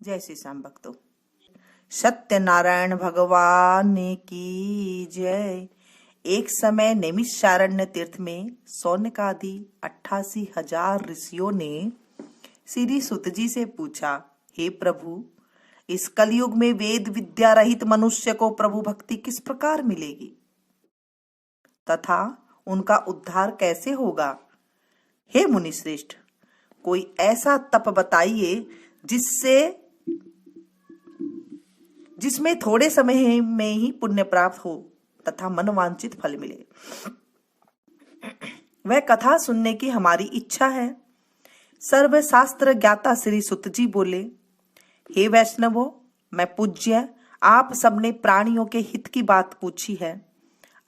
जय श्री श्याम भक्तों। सत्यनारायण भगवान की जय। एक समय नैमिषारण्य तीर्थ में सौनकादि 88,000 ऋषियों ने श्री सुत जी से पूछा, हे प्रभु, इस कलयुग में वेद विद्या रहित मनुष्य को प्रभु भक्ति किस प्रकार मिलेगी तथा उनका उद्धार कैसे होगा? हे मुनिश्रेष्ठ, कोई ऐसा तप बताइए जिसमें थोड़े समय में ही पुण्य प्राप्त हो तथा मनवांछित फल मिले। वह कथा सुनने की हमारी इच्छा है। सर्वशास्त्र ज्ञाता श्री सुत जी बोले, हे वैष्णवों, मैं पूज्य आप सबने प्राणियों के हित की बात पूछी है,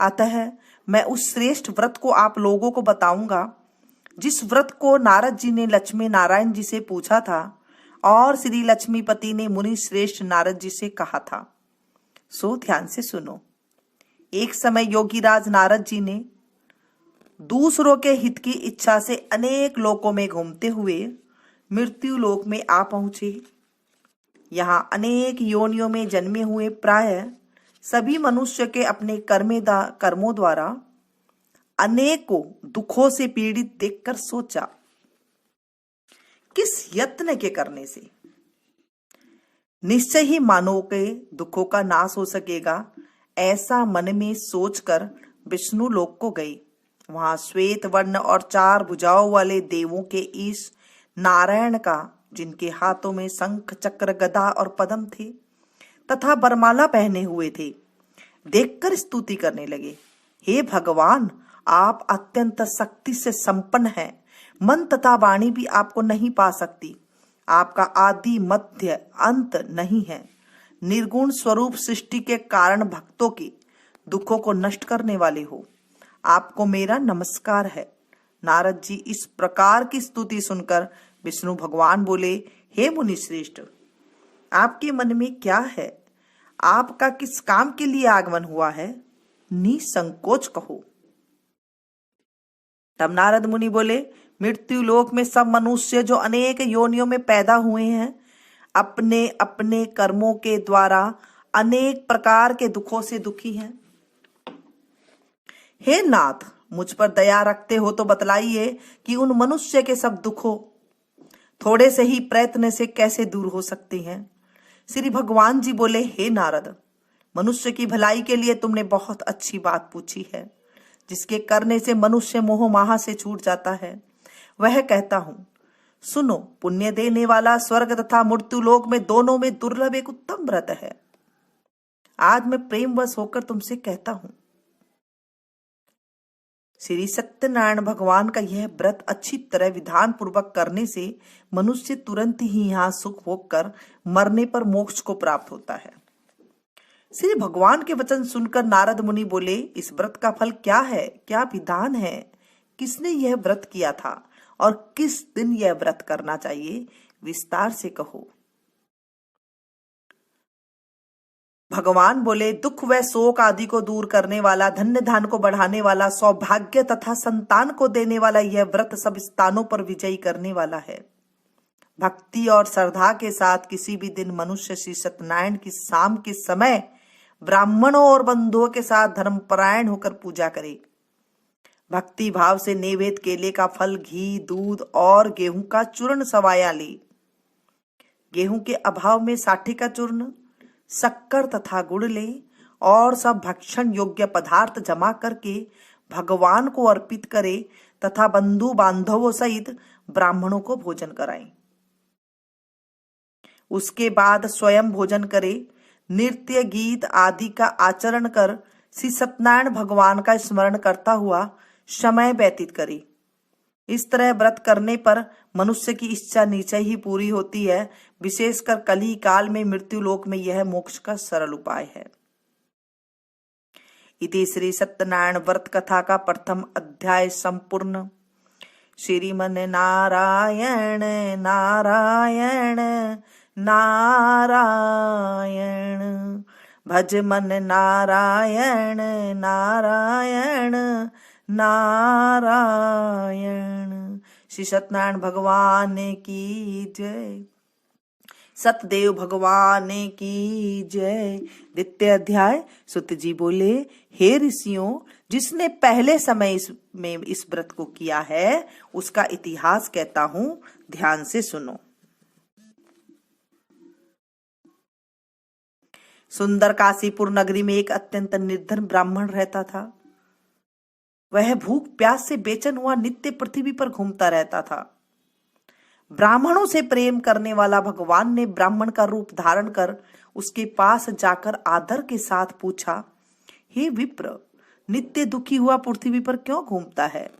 अतः मैं उस श्रेष्ठ व्रत को आप लोगों को बताऊंगा जिस व्रत को नारद जी ने लक्ष्मी नारायण जी से पूछा था और श्री लक्ष्मीपति ने मुनि श्रेष्ठ नारद जी से कहा था। सो ध्यान से सुनो। एक समय योगीराज नारद जी ने दूसरों के हित की इच्छा से अनेक लोकों में घूमते हुए मृत्यु लोक में आ पहुंचे। यहाँ अनेक योनियों में जन्मे हुए प्राय सभी मनुष्य के अपने कर्मों द्वारा अनेकों दुखों से पीड़ित देखकर सोचा, किस यत्न के करने से निश्चय ही मानव के दुखों का नाश हो सकेगा। ऐसा मन में सोचकर विष्णु लोक को गई। वहां श्वेत वर्ण और 4 भुजाओं वाले देवों के ईश नारायण का, जिनके हाथों में शंख चक्र गदा और पद्म थे तथा बरमाला पहने हुए थे, देखकर स्तुति करने लगे। हे भगवान, आप अत्यंत शक्ति से संपन्न हैं, मन तथा वाणी भी आपको नहीं पा सकती। आपका आदि मध्य अंत नहीं है। निर्गुण स्वरूप सृष्टि के कारण भक्तों के दुखों को नष्ट करने वाले हो। आपको मेरा नमस्कार है। नारद जी इस प्रकार की स्तुति सुनकर विष्णु भगवान बोले, हे मुनि श्रेष्ठ, आपके मन में क्या है? आपका किस काम के लिए आगमन हुआ है? निसंकोच कहो। तब नारद मुनि बोले, मृत्यु लोक में सब मनुष्य जो अनेक योनियों में पैदा हुए हैं, अपने अपने कर्मों के द्वारा अनेक प्रकार के दुखों से दुखी हैं। हे नाथ, मुझ पर दया रखते हो तो बतलाइए कि उन मनुष्य के सब दुखों थोड़े से ही प्रयत्न से कैसे दूर हो सकते हैं? श्री भगवान जी बोले, हे नारद, मनुष्य की भलाई के लिए तुमने बहुत अच्छी बात पूछी है। जिसके करने से मनुष्य मोह माह से छूट जाता है, वह कहता हूं। सुनो, पुण्य देने वाला स्वर्ग तथा मृत्यु लोक में दोनों में दुर्लभ एक उत्तम व्रत है। आज मैं प्रेमवश होकर तुमसे कहता हूं। श्री सत्यनारायण भगवान का यह व्रत अच्छी तरह विधान पूर्वक करने से मनुष्य तुरंत ही यहां सुख भोग कर मरने पर मोक्ष को प्राप्त होता है। श्री भगवान के वचन सुनकर नारद मुनि बोले, इस व्रत का फल क्या है? क्या विधान है? किसने यह व्रत किया था और किस दिन यह व्रत करना चाहिए? विस्तार से कहो। भगवान बोले, दुख व शोक आदि को दूर करने वाला, धन्य धान को बढ़ाने वाला, सौभाग्य तथा संतान को देने वाला यह व्रत सब स्थानों पर विजयी करने वाला है। भक्ति और श्रद्धा के साथ किसी भी दिन मनुष्य श्री सत्यनारायण की शाम के समय ब्राह्मणों और बंधुओं के साथ धर्मपरायण होकर पूजा करे। भक्ति भाव से नैवेद्य केले का फल, घी, दूध और गेहूं का चूर्ण सवाया ले। गेहूं के अभाव में साठी का चूर्ण, शक्कर तथा गुड़ ले और सब भक्षण योग्य पदार्थ जमा करके भगवान को अर्पित करे तथा बंधु बांधवों सहित ब्राह्मणों को भोजन कराए। उसके बाद स्वयं भोजन करे। नृत्य गीत आदि का आचरण कर श्री सत्यनारायण भगवान का स्मरण करता हुआ समय व्यतीत करे। इस तरह व्रत करने पर मनुष्य की इच्छा निश्चय ही पूरी होती है। विशेषकर कली काल में मृत्यु लोक में यह मोक्ष का सरल उपाय है। इति श्री सत्यनारायण व्रत कथा का प्रथम अध्याय संपूर्ण। श्रीमन नारायण नारायण नारायण, भज मन नारायण नारायण नारायण। श्री सत्यनारायण भगवान की जय। सतदेव भगवान की जय। द्वितीय अध्याय। सुत जी बोले, हे ऋषियों, जिसने पहले समय में इस व्रत को किया है उसका इतिहास कहता हूं, ध्यान से सुनो। सुंदर काशीपुर नगरी में एक अत्यंत निर्धन ब्राह्मण रहता था। वह भूख प्यास से बेचैन हुआ नित्य पृथ्वी पर घूमता रहता था। ब्राह्मणों से प्रेम करने वाला भगवान ने ब्राह्मण का रूप धारण कर उसके पास जाकर आदर के साथ पूछा, हे विप्र, नित्य दुखी हुआ पृथ्वी पर क्यों घूमता है?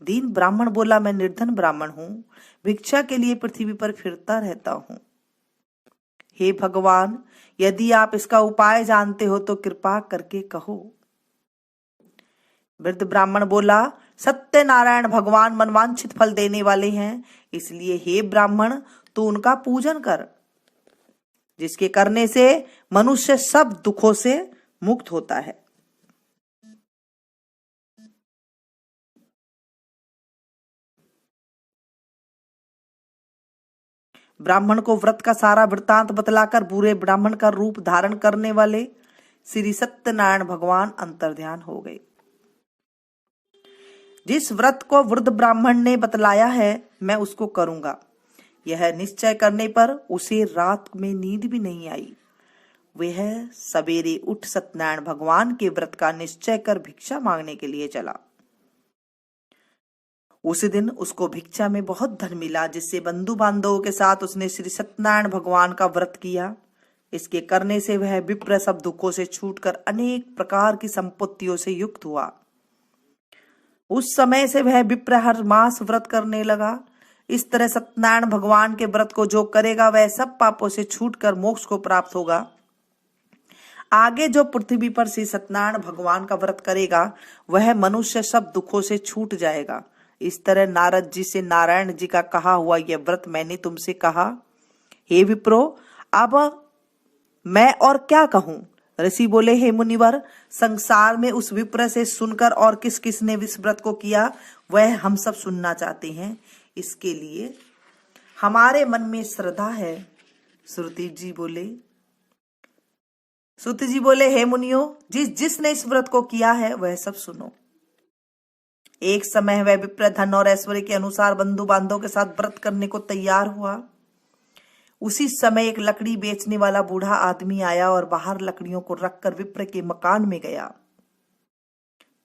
दीन ब्राह्मण बोला, मैं निर्धन ब्राह्मण हूं, भिक्षा के लिए पृथ्वी पर फिरता रहता हूं। हे भगवान, यदि आप इसका उपाय जानते हो तो कृपा करके कहो। वृद्ध ब्राह्मण बोला, सत्यनारायण भगवान मनवांछित फल देने वाले हैं, इसलिए हे ब्राह्मण, तू उनका पूजन कर, जिसके करने से मनुष्य सब दुखों से मुक्त होता है। ब्राह्मण को व्रत का सारा वृत्तांत बतलाकर बुरे ब्राह्मण का रूप धारण करने वाले श्री सत्यनारायण भगवान अंतर्ध्यान हो गए। जिस व्रत को वृद्ध ब्राह्मण ने बतलाया है मैं उसको करूंगा, यह निश्चय करने पर उसे रात में नींद भी नहीं आई। वह सवेरे उठ सत्यनारायण भगवान के व्रत का निश्चय कर भिक्षा मांगने के लिए चला। उस दिन उसको भिक्षा में बहुत धन मिला, जिससे बंधु बांधवों के साथ उसने श्री सत्यनारायण भगवान का व्रत किया। इसके करने से वह विप्र सब दुखों से छूटकर अनेक प्रकार की संपत्तियों से युक्त हुआ। उस समय से वह विप्र हर मास व्रत करने लगा। इस तरह सत्यनारायण भगवान के व्रत को जो करेगा वह सब पापों से छूटकर मोक्ष को प्राप्त होगा। आगे जो पृथ्वी पर श्री सत्यनारायण भगवान का व्रत करेगा वह मनुष्य सब दुखों से छूट जाएगा। इस तरह नारद जी से नारायण जी का कहा हुआ यह व्रत मैंने तुमसे कहा। हे विप्रो, अब मैं और क्या कहूं? ऋषि बोले, हे मुनिवर, संसार में उस विप्र से सुनकर और किस किस ने इस व्रत को किया वह हम सब सुनना चाहते हैं। इसके लिए हमारे मन में श्रद्धा है। सुत जी बोले, हे मुनियों, जिसने इस व्रत को किया है वह सब सुनो। एक समय वह विप्र धन और ऐश्वर्य के अनुसार बंधु बांधवों के साथ व्रत करने को तैयार हुआ। उसी समय एक लकड़ी बेचने वाला बूढ़ा आदमी आया और बाहर लकड़ियों को रखकर विप्र के मकान में गया।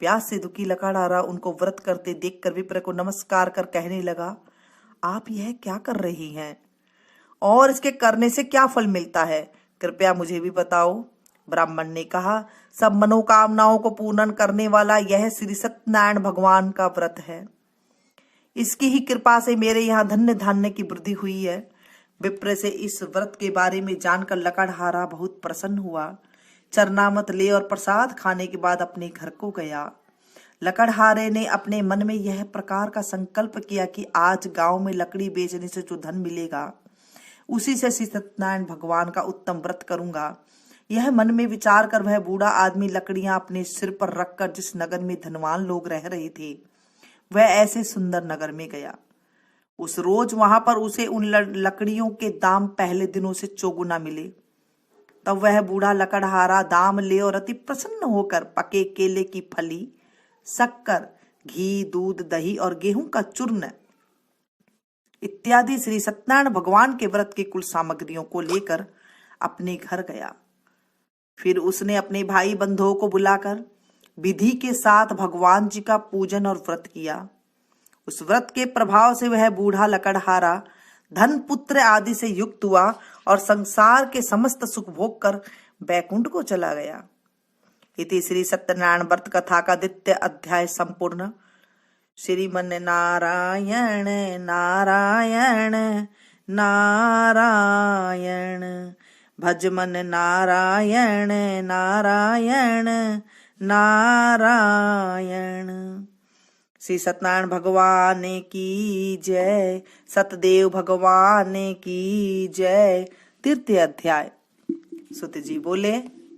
प्यास से दुखी लकड़हारा उनको व्रत करते देखकर विप्र को नमस्कार कर कहने लगा, आप यह क्या कर रही हैं और इसके करने से क्या फल मिलता है? कृपया मुझे भी बताओ। ब्राह्मण ने कहा, सब मनोकामनाओं को पूर्ण करने वाला यह श्री सत्यनारायण भगवान का व्रत है। इसकी ही कृपा से मेरे यहाँ धन्य धान्य की वृद्धि हुई है। विप्र से इस व्रत के बारे में जानकर लकड़हारा बहुत प्रसन्न हुआ। चरनामत ले और प्रसाद खाने के बाद अपने घर को गया। लकड़हारे ने अपने मन में यह प्रकार का संकल्प किया कि आज गांव में लकड़ी बेचने से जो धन मिलेगा उसी से श्री सत्यनारायण भगवान का उत्तम व्रत करूंगा। यह मन में विचार कर वह बूढ़ा आदमी लकड़ियां अपने सिर पर रखकर जिस नगर में धनवान लोग रह रहे थे वह ऐसे सुंदर नगर में गया। उस रोज वहां पर उसे उन लकड़ियों के दाम पहले दिनों से चौगुना मिले। तब वह बूढ़ा लकड़हारा दाम ले और अति प्रसन्न होकर पके केले की फली, शक्कर, घी, दूध, दही और गेहूं का चूर्ण इत्यादि श्री सत्यनारायण भगवान के व्रत की कुल सामग्रियों को लेकर अपने घर गया। फिर उसने अपने भाई बंधुओं को बुलाकर विधि के साथ भगवान जी का पूजन और व्रत किया। उस व्रत के प्रभाव से वह बूढ़ा लकड़हारा धन, पुत्र आदि से युक्त हुआ और संसार के समस्त सुख भोग कर बैकुंठ को चला गया। इति श्री सत्यनारायण व्रत कथा का द्वितीय अध्याय संपूर्ण। श्रीमन नारायण नारायण नारायण, भजमन नारायण नारायण नारायण। श्री सत्यनारायण भगवान की जय, सतदेव भगवान की जय। तृतीय अध्याय। सुत जी बोले,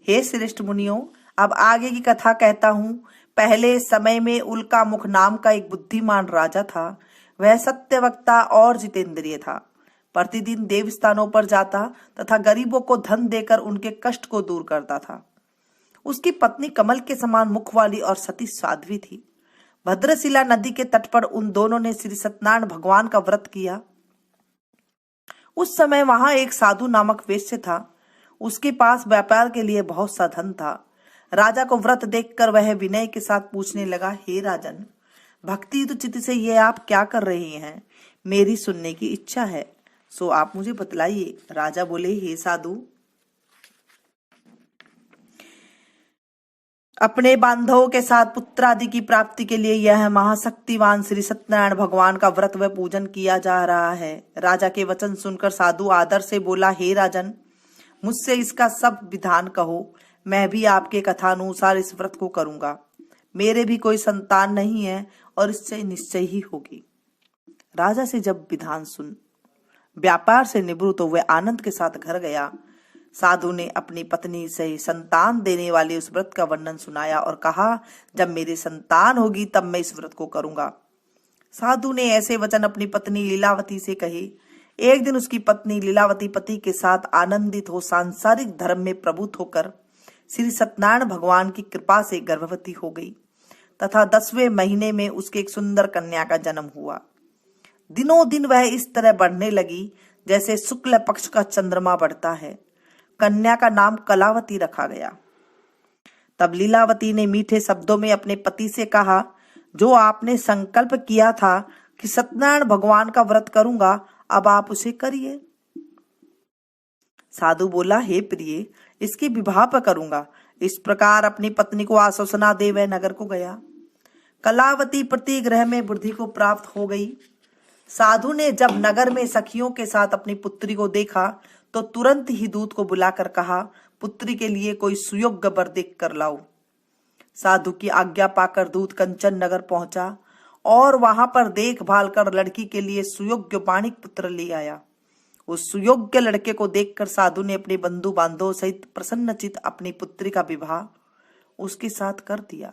हे श्रेष्ठ मुनियों, अब आगे की कथा कहता हूं। पहले समय में उल्का मुख नाम का एक बुद्धिमान राजा था। वह सत्यवक्ता और जितेंद्रिय था। प्रतिदिन देव स्थानों पर जाता तथा गरीबों को धन देकर उनके कष्ट को दूर करता था। उसकी पत्नी कमल के समान मुख वाली और सती साध्वी थी। भद्रशिला नदी के तट पर उन दोनों ने श्री सत्यनारायण भगवान का व्रत किया। उस समय वहां एक साधु नामक वेश्य था। उसके पास व्यापार के लिए बहुत सा धन था। राजा को व्रत देखकर वह विनय के साथ पूछने लगा, हे राजन, भक्ति तो चित्त से ये आप क्या कर रहे हैं? मेरी सुनने की इच्छा है, सो आप मुझे बतलाइए। राजा बोले, हे साधु, अपने बांधवों के साथ पुत्र आदि की प्राप्ति के लिए यह महाशक्तिवान श्री सत्यनारायण भगवान का व्रत व पूजन किया जा रहा है। राजा के वचन सुनकर साधु आदर से बोला, हे राजन, मुझसे इसका सब विधान कहो, मैं भी आपके कथानुसार इस व्रत को करूंगा। मेरे भी कोई संतान नहीं है और इससे निश्चय ही होगी। राजा से जब विधान सुन व्यापार से निवृत्त, तो वह आनंद के साथ घर गया। साधु ने अपनी पत्नी से संतान देने वाले उस व्रत का वर्णन सुनाया और कहा, जब मेरी संतान होगी तब मैं इस व्रत को करूंगा। साधु ने ऐसे वचन अपनी पत्नी लीलावती से कहे। एक दिन उसकी पत्नी लीलावती पति के साथ आनंदित हो सांसारिक धर्म में प्रभुत होकर श्री सत्यनारायण भगवान की कृपा से गर्भवती हो गई तथा 10वें महीने में उसके एक सुंदर कन्या का जन्म हुआ। दिनों दिन वह इस तरह बढ़ने लगी जैसे शुक्ल पक्ष का चंद्रमा बढ़ता है। कन्या का नाम कलावती रखा गया। तब लीलावती ने मीठे शब्दों में अपने पति से कहा, जो आपने संकल्प किया था कि सत्यनारायण भगवान का व्रत करूंगा, अब आप उसे करिए। साधु बोला, हे प्रिय, इसकी विवाह पर करूंगा। इस प्रकार अपनी पत्नी को आश्वासना दे वह नगर को गया। कलावती प्रतिग्रह में बुद्धि को प्राप्त हो गई। साधु ने जब नगर में सखियों के साथ अपनी पुत्री को देखा तो तुरंत ही दूत को बुलाकर कहा, पुत्री के लिए कोई सुयोग्य वर देख कर लाओ। साधु की आज्ञा पाकर दूत कंचन नगर पहुंचा और वहां पर देखभाल कर लड़की के लिए सुयोग्य माणिक पुत्र ले आया। उस सुयोग्य लड़के को देखकर साधु ने अपने बंधु बांधवों सहित प्रसन्नचित अपनी पुत्री का विवाह उसके साथ कर दिया।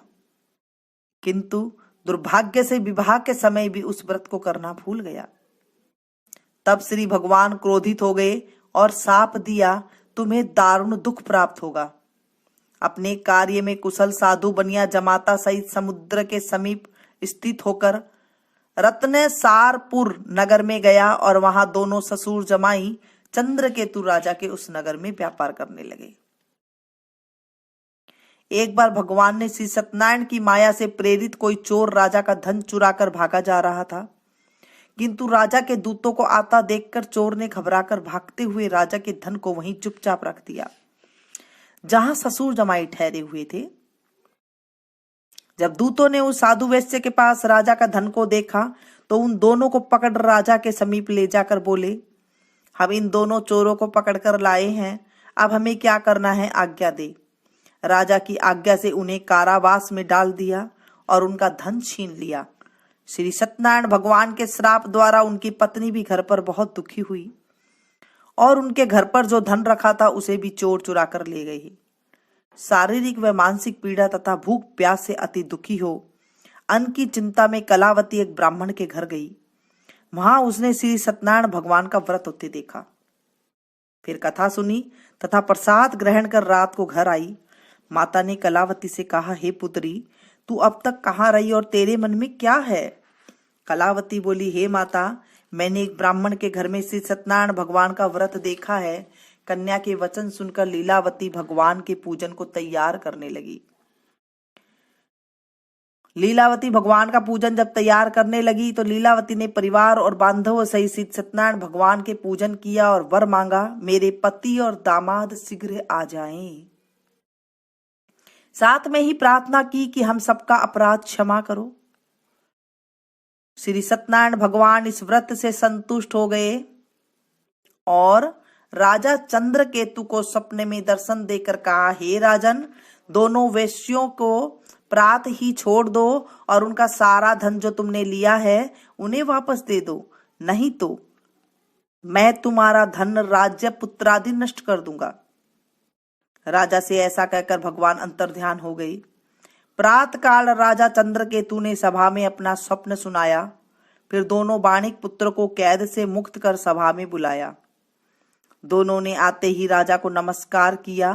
किंतु दुर्भाग्य से विवाह के समय भी उस व्रत को करना भूल गया। तब श्री भगवान क्रोधित हो गए और शाप दिया, तुम्हें दारुण दुख प्राप्त होगा। अपने कार्य में कुशल साधु बनिया जमाता सहित समुद्र के समीप स्थित होकर रत्नसारपुर नगर में गया और वहां दोनों ससुर जमाई चंद्रकेतु राजा के उस नगर में व्यापार करने लगे। एक बार भगवान ने श्री सत्यनारायण की माया से प्रेरित कोई चोर राजा का धन चुराकर भागा जा रहा था, किंतु राजा के दूतों को आता देखकर चोर ने घबराकर भागते हुए राजा के धन को वहीं चुपचाप रख दिया जहां ससुर जमाई ठहरे हुए थे। जब दूतों ने उस साधु वैश्य के पास राजा का धन को देखा तो उन दोनों को पकड़ राजा के समीप ले जाकर बोले, हम इन दोनों चोरों को पकड़कर लाए हैं, अब हमें क्या करना है, आज्ञा दे। राजा की आज्ञा से उन्हें कारावास में डाल दिया और उनका धन छीन लिया। श्री सत्यनारायण भगवान के श्राप द्वारा उनकी पत्नी भी घर पर बहुत दुखी हुई और उनके घर पर जो धन रखा था उसे भी चोर चुरा कर ले गए। शारीरिक व मानसिक पीड़ा तथा भूख प्यास से अति दुखी हो अन्न की चिंता में कलावती एक ब्राह्मण के घर गई। वहां उसने श्री सत्यनारायण भगवान का व्रत होते देखा। फिर कथा सुनी तथा प्रसाद ग्रहण कर रात को घर आई। माता ने कलावती से कहा, हे पुत्री, तू अब तक कहाँ रही और तेरे मन में क्या है? कलावती बोली, हे माता, मैंने एक ब्राह्मण के घर में श्री सत्यनारायण भगवान का व्रत देखा है। कन्या के वचन सुनकर लीलावती भगवान के पूजन को तैयार करने लगी। लीलावती भगवान का पूजन जब तैयार करने लगी तो लीलावती ने परिवार और बांधवों सहित श्री सत्यनारायण भगवान के पूजन किया और वर मांगा, मेरे पति और दामाद शीघ्र आ जाएं। साथ में ही प्रार्थना की कि हम सबका अपराध क्षमा करो। श्री सत्यनारायण भगवान इस व्रत से संतुष्ट हो गए और राजा चंद्रकेतु को सपने में दर्शन देकर कहा, हे राजन, दोनों वेश्यों को प्रात ही छोड़ दो और उनका सारा धन जो तुमने लिया है उन्हें वापस दे दो, नहीं तो मैं तुम्हारा धन, राज्य, पुत्रादि नष्ट कर दूंगा। राजा से ऐसा कहकर भगवान अंतर्ध्यान हो गई। प्रातः काल राजा चंद्रकेतु ने सभा में अपना स्वप्न सुनाया। फिर दोनों बाणिक पुत्र को कैद से मुक्त कर सभा में बुलाया। दोनों ने आते ही राजा को नमस्कार किया।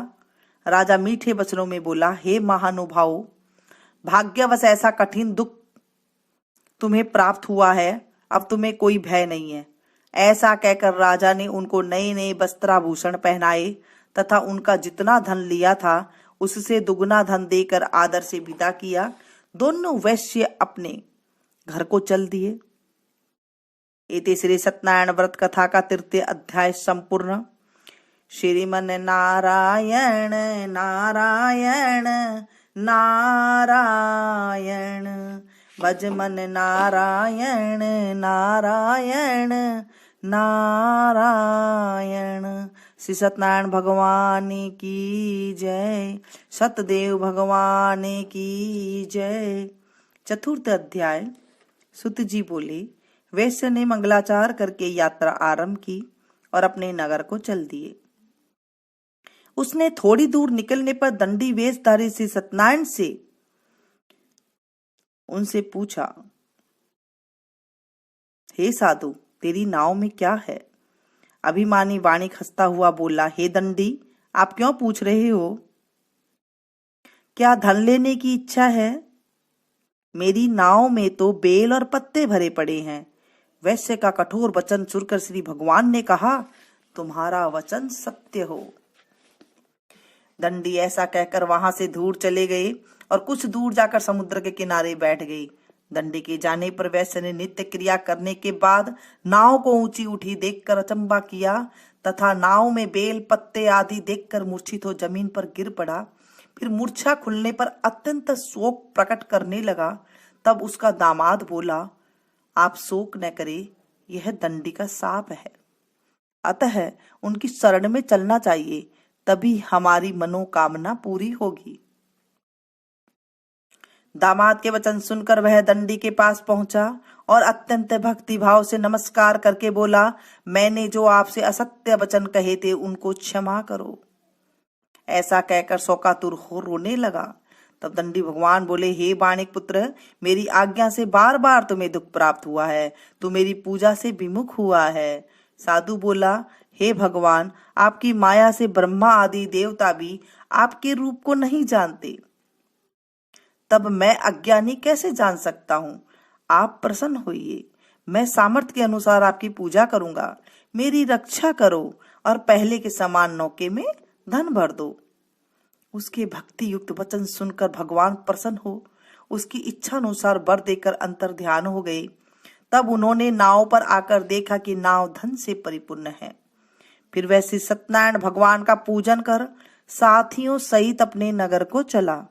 राजा मीठे वचनों में बोला, हे महानुभाव, भाग्यवश ऐसा कठिन दुख तुम्हें प्राप्त हुआ है, अब तुम्हें कोई भय नहीं है। ऐसा कहकर राजा ने उनको नए नए वस्त्राभूषण पहनाए तथा उनका जितना धन लिया था उससे दुगना धन देकर आदर से विदा किया। दोनों वैश्य अपने घर को चल दिए। इति श्री सत्यनारायण व्रत कथा का 3 अध्याय संपूर्ण। श्रीमन नारायण नारायण नारायण, भज मन नारायण नारायण नारायण। श्री सत्यनारायण भगवान की जय, सतदेव भगवान की जय। 4 अध्याय। सुत जी बोले, वैश्य ने मंगलाचार करके यात्रा आरंभ की और अपने नगर को चल दिए। उसने थोड़ी दूर निकलने पर दंडी वेशधारी श्री सत्यनारायण से उनसे पूछा, हे साधु, तेरी नाव में क्या है? अभिमानी वाणिक हंसता हुआ बोला, हे दंडी, आप क्यों पूछ रहे हो? क्या धन लेने की इच्छा है? मेरी नाव में तो बेल और पत्ते भरे पड़े हैं। वैश्य का कठोर वचन सुनकर श्री भगवान ने कहा, तुम्हारा वचन सत्य हो। दंडी ऐसा कहकर वहां से दूर चले गए और कुछ दूर जाकर समुद्र के किनारे बैठ गई। दंडी के जाने पर वैश्य ने नित्य क्रिया करने के बाद नाव को ऊंची उठी देखकर अचंबा किया तथा नाव में बेल पत्ते आदि देखकर मूर्छित हो जमीन पर गिर पड़ा। फिर मूर्छा खुलने पर अत्यंत शोक प्रकट करने लगा। तब उसका दामाद बोला, आप शोक न करें, यह दंडी का शाप है, अतः उनकी शरण में चलना चाहिए, तभी हमारी मनोकामना पूरी होगी। दामाद के वचन सुनकर वह दंडी के पास पहुंचा और अत्यंत भक्ति भाव से नमस्कार करके बोला, मैंने जो आपसे असत्य वचन कहे थे उनको क्षमा करो। ऐसा कहकर शोकातुर हो रोने लगा। तब दंडी भगवान बोले, हे बाणिक पुत्र, मेरी आज्ञा से बार बार तुम्हें दुख प्राप्त हुआ है, तू मेरी पूजा से विमुख हुआ है। साधु बोला, हे भगवान, आपकी माया से ब्रह्मा आदि देवता भी आपके रूप को नहीं जानते, तब मैं अज्ञानी कैसे जान सकता हूँ? आप प्रसन्न होइए, मैं सामर्थ्य के अनुसार आपकी पूजा करूंगा। मेरी रक्षा करो और पहले के समान नौके में धन भर दो। उसके भक्ति युक्त वचन सुनकर भगवान प्रसन्न हो उसकी इच्छा अनुसार वर देकर अंतर ध्यान हो गए। तब उन्होंने नाव पर आकर देखा कि नाव धन से परिपूर्ण है। फिर वह श्री सत्यनारायण भगवान का पूजन कर साथियों सहित अपने नगर को चला।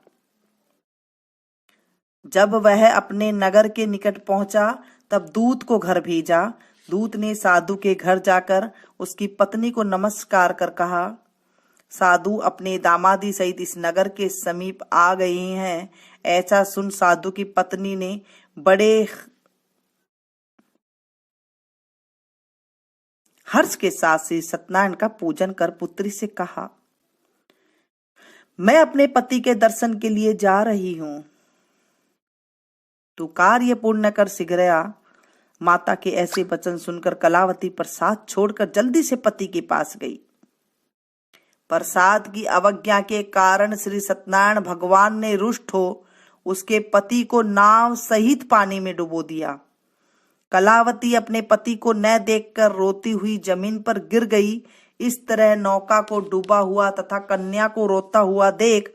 जब वह अपने नगर के निकट पहुंचा तब दूत को घर भेजा। दूत ने साधु के घर जाकर उसकी पत्नी को नमस्कार कर कहा, साधु अपने दामादी सहित इस नगर के समीप आ गए हैं। ऐसा सुन साधु की पत्नी ने बड़े हर्ष के साथ श्री सत्यनारायण का पूजन कर पुत्री से कहा, मैं अपने पति के दर्शन के लिए जा रही हूं, तू कार्य पूर्ण कर शीघ्र आ। माता के ऐसे वचन सुनकर कलावती प्रसाद छोड़कर जल्दी से पति के पास गई। प्रसाद की अवज्ञा के कारण श्री सत्यनारायण भगवान ने रुष्ट हो उसके पति को नाव सहित पानी में डुबो दिया। कलावती अपने पति को न देखकर रोती हुई जमीन पर गिर गई। इस तरह नौका को डूबा हुआ तथा कन्या को रोता हुआ देख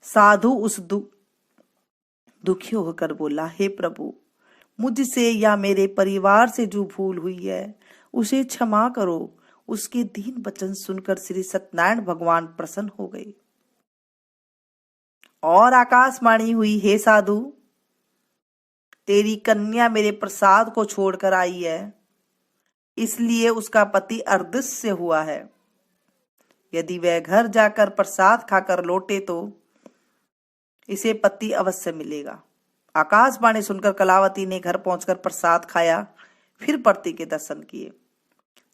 साधु उस दुखी होकर बोला, हे प्रभु, मुझसे या मेरे परिवार से जो भूल हुई है उसे क्षमा करो। उसके दीन वचन सुनकर श्री सत्यनारायण भगवान प्रसन्न हो गए और आकाशवाणी हुई, हे साधु, तेरी कन्या मेरे प्रसाद को छोड़कर आई है, इसलिए उसका पति अर्दृश्य हुआ है। यदि वह घर जाकर प्रसाद खाकर लौटे तो इसे पति अवश्य मिलेगा। आकाशवाणी सुनकर कलावती ने घर पहुंचकर प्रसाद खाया, फिर पति के दर्शन किए।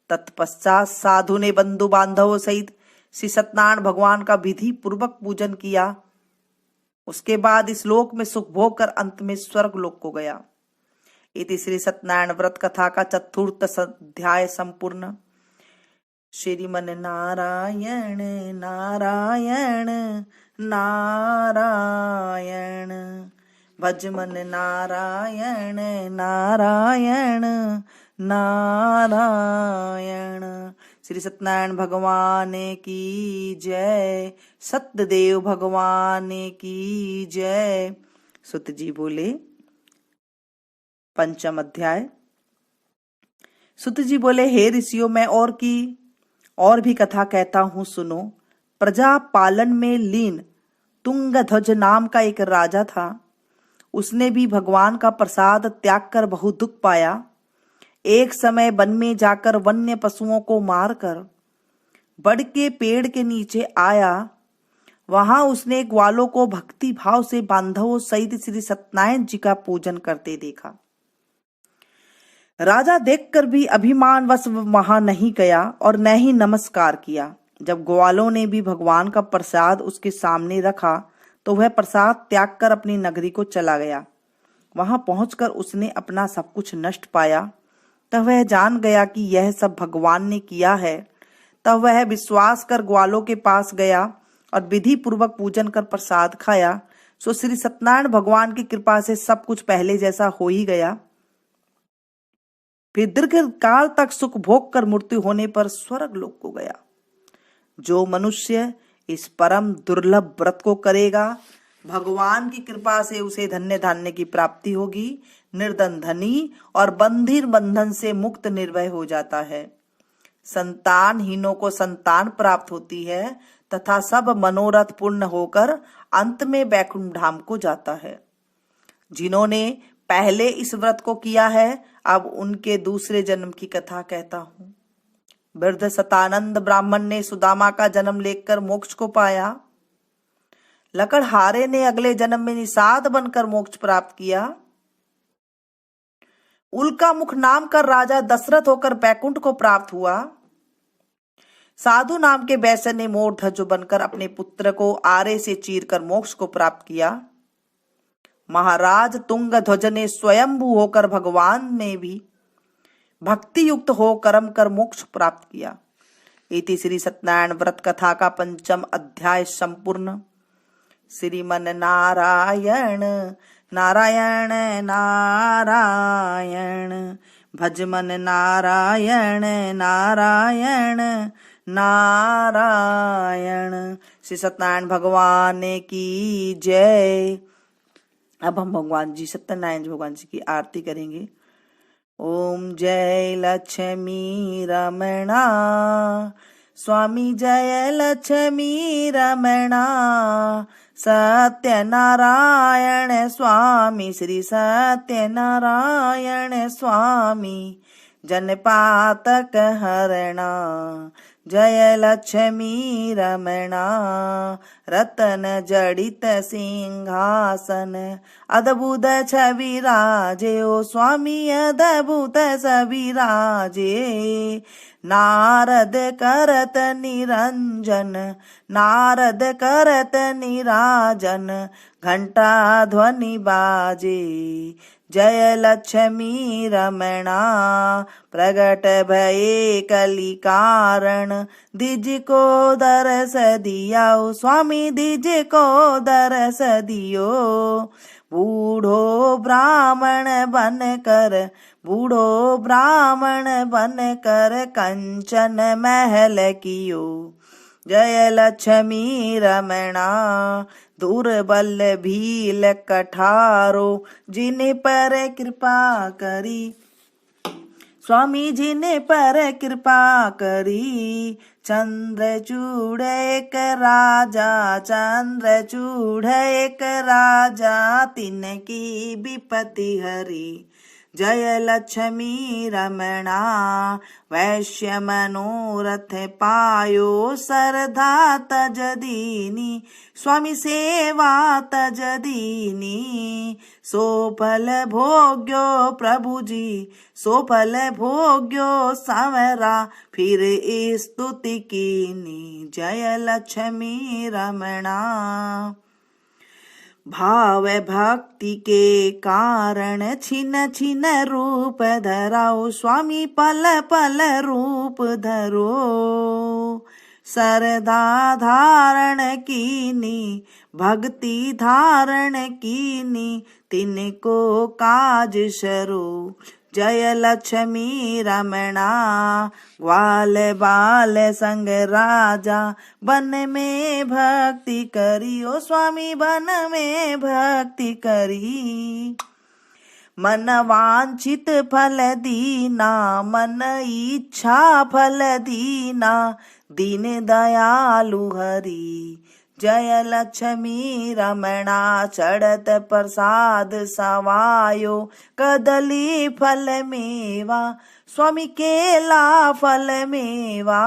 तत्पश्चात साधु ने बंधु बांधवों सहित श्री सत्यनारायण भगवान का विधि पूर्वक पूजन किया। उसके बाद इस लोक में सुख भोग कर अंत में स्वर्ग लोक को गया। इति श्री सत्यनारायण व्रत कथा का चतुर्थ अध्याय संपूर्ण। श्रीमन नारायण नारायण नारायण, भज मन नारायण नारायण नारायण। श्री सत्यनारायण भगवान की जय, सत्यदेव भगवान की जय। सुत जी बोले। पंचम अध्याय। सुत जी बोले, हे ऋषियों, मैं और भी कथा कहता हूँ, सुनो। प्रजा पालन में लीन तुंगध्वज नाम का एक राजा था। उसने भी भगवान का प्रसाद त्याग कर बहुत दुख पाया। एक समय वन में जाकर वन्य पशुओं को मारकर बड़ के पेड़ के नीचे आया। वहां उसने ग्वालों को भक्ति भाव से बांधवों सहित श्री सत्यनारायण जी का पूजन करते देखा। राजा देखकर भी अभिमानवश वहां नहीं गया और न ही नमस्कार किया। जब ग्वालों ने भी भगवान का प्रसाद उसके सामने रखा तो वह प्रसाद त्याग कर अपनी नगरी को चला गया। वहां पहुंचकर उसने अपना सब कुछ नष्ट पाया। तब वह जान गया कि यह सब भगवान ने किया है। तब वह विश्वास कर ग्वालों के पास गया और विधि पूर्वक पूजन कर प्रसाद खाया। सो श्री सत्यनारायण भगवान की कृपा से सब कुछ पहले जैसा हो ही गया। फिर दीर्घ काल तक सुख भोग कर मृत्यु होने पर स्वर्ग लोक को गया। जो मनुष्य इस परम दुर्लभ व्रत को करेगा, भगवान की कृपा से उसे धन्य धान्य की प्राप्ति होगी। निर्धन धनी और बंधीर बंधन से मुक्त निर्भय हो जाता है। संतानहीनों को संतान प्राप्त होती है तथा सब मनोरथ पूर्ण होकर अंत में वैकुंठ धाम को जाता है। जिन्होंने पहले इस व्रत को किया है, अब उनके दूसरे जन्म की कथा कहता हूं। वृद्ध सतानंद ब्राह्मण ने सुदामा का जन्म लेकर मोक्ष को पाया। लकड़हारे ने अगले जन्म में निषाद बनकर मोक्ष प्राप्त किया। उल्का मुख नाम कर राजा दशरथ होकर बैकुंठ को प्राप्त हुआ। साधु नाम के वैश्य ने मोर ध्वज बनकर अपने पुत्र को आरे से चीरकर मोक्ष को प्राप्त किया। महाराज तुंगध्वज ने स्वयंभू होकर भगवान में भी भक्ति युक्त हो कर्म कर मोक्ष प्राप्त किया। इति श्री सत्यनारायण व्रत कथा का पंचम अध्याय संपूर्ण। श्रीमन नारायण नारायण नारायण, भज मन नारायण नारायण नारायण। श्री सत्यनारायण भगवान की जय। अब हम भगवान जी सत्यनारायण भगवान जी की आरती करेंगे। ओम जय लक्ष्मी रमणा, स्वामी जय लक्ष्मी रमणा। सत्यनारायण स्वामी श्री सत्यनारायण स्वामी, जनपातक हरणा। जय लक्ष्मी रमणा, रतन जड़ित सिंहासन। अद्भुत छवि राजे ओ स्वामी, अद्भुत छवि राजे। नारद करत निरंजन, नारद करत निराजन। घंटा ध्वनि बाजे, जय लक्ष्मी रमणा। प्रगट भये कलि कारण, दिज को दरस दिया स्वामी, दिज को दरस दियो। बूढ़ो ब्राह्मण बन कर, बूढ़ो ब्राह्मण बन कर कंचन महल कियो। जय लक्ष्मी रमणा। दुर्बल भील कठारो, जिन पर कृपा करी स्वामी, जिन पर कृपा करी। चंद्रचूड़ एक राजा, चंद्रचूड़ एक राजा, तिनकी विपत्ति हरी। जय लक्ष्मी रमणा। वैश्य मनोरथ पायो, सरधा तज दीनी स्वामी, सेवा तज दीनी। सो फल भोग्यो प्रभु जी, सो फल भोग्यो संवरा, फिर स्तुति कीनी। जय लक्ष्मी रमणा। भाव भक्ति के कारण छिन छिन रूप धराओ, स्वामी पल पल रूप धरो। सरदा धारण कीनी भक्ति धारण कीनी, तिनको काज शरू। जय लक्ष्मी रमणा ग्वाल बाल संग राजा, बन में भक्ति करी ओ स्वामी बन में भक्ति करी। मन वांछित फल दीना मन इच्छा फल दीना, दीन दयालु हरि। जय लक्ष्मी रमणा चढ़त प्रसाद सवायो, कदली फल मेवा स्वामी केला फल मेवा।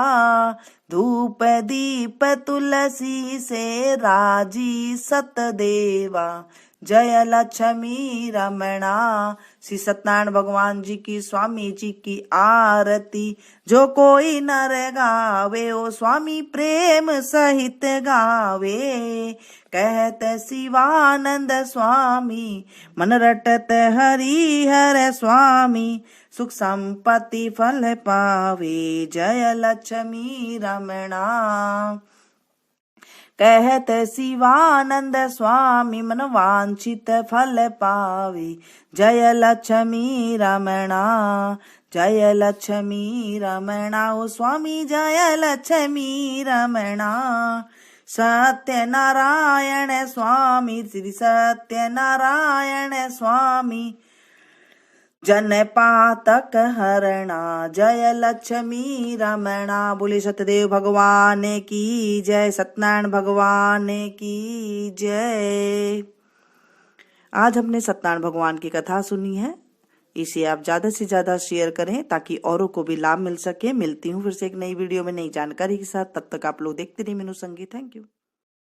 धूप दीप तुलसी से राजी सतदेवा। जय लक्ष्मी रमणा। श्री सत्यनारायण भगवान जी की स्वामी जी की आरती, जो कोई नर गावे ओ स्वामी प्रेम सहित गावे। कहत शिवानंद स्वामी मन रटत हरि हर स्वामी, सुख संपत्ति फल पावे। जय लक्ष्मी रमणा। कहत शिवानंद स्वामी मन वांछित फल पावे। जय लक्ष्मी रमणा। जय लक्ष्मी रमणा ओ स्वामी जय लक्ष्मी रमणा। सत्यनारायण स्वामी श्री सत्यनारायण स्वामी, जन पातक हरणा। जय लक्ष्मी रमणा। बोले सतदेव भगवान की जय, सत्यनारायण भगवान की जय। आज हमने सत्यनारायण भगवान की कथा सुनी है। इसे आप ज्यादा से ज्यादा शेयर करें ताकि औरों को भी लाभ मिल सके। मिलती हूँ फिर से एक नई वीडियो में नई जानकारी के साथ। तब तक आप लोग देखते रहिए मीनू संगीत। Thank you.